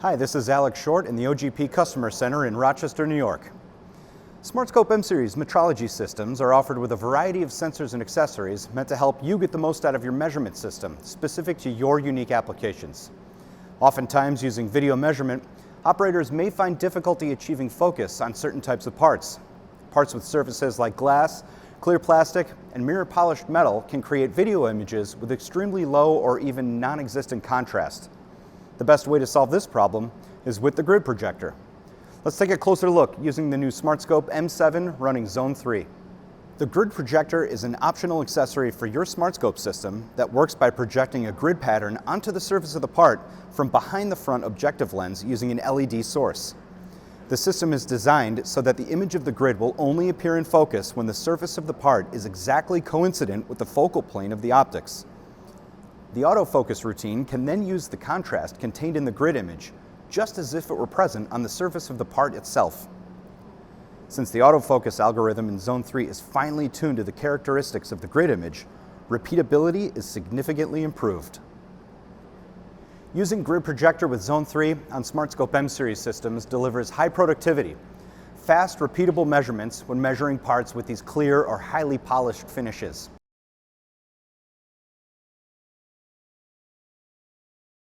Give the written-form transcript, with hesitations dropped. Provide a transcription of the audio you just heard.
Hi, this is Alex Short in the OGP Customer Center in Rochester, New York. SmartScope M-Series metrology systems are offered with a variety of sensors and accessories meant to help you get the most out of your measurement system, specific to your unique applications. Oftentimes, using video measurement, operators may find difficulty achieving focus on certain types of parts. Parts with surfaces like glass, clear plastic, and mirror-polished metal can create video images with extremely low or even non-existent contrast. The best way to solve this problem is with the Grid Projector. Let's take a closer look using the new SmartScope M7 running Zone 3. The Grid Projector is an optional accessory for your SmartScope system that works by projecting a grid pattern onto the surface of the part from behind the front objective lens using an LED source. The system is designed so that the image of the grid will only appear in focus when the surface of the part is exactly coincident with the focal plane of the optics. The autofocus routine can then use the contrast contained in the grid image, just as if it were present on the surface of the part itself. Since the autofocus algorithm in Zone 3 is finely tuned to the characteristics of the grid image, repeatability is significantly improved. Using Grid Projector with Zone 3 on SmartScope M-Series systems delivers high productivity, fast, repeatable measurements when measuring parts with these clear or highly polished finishes.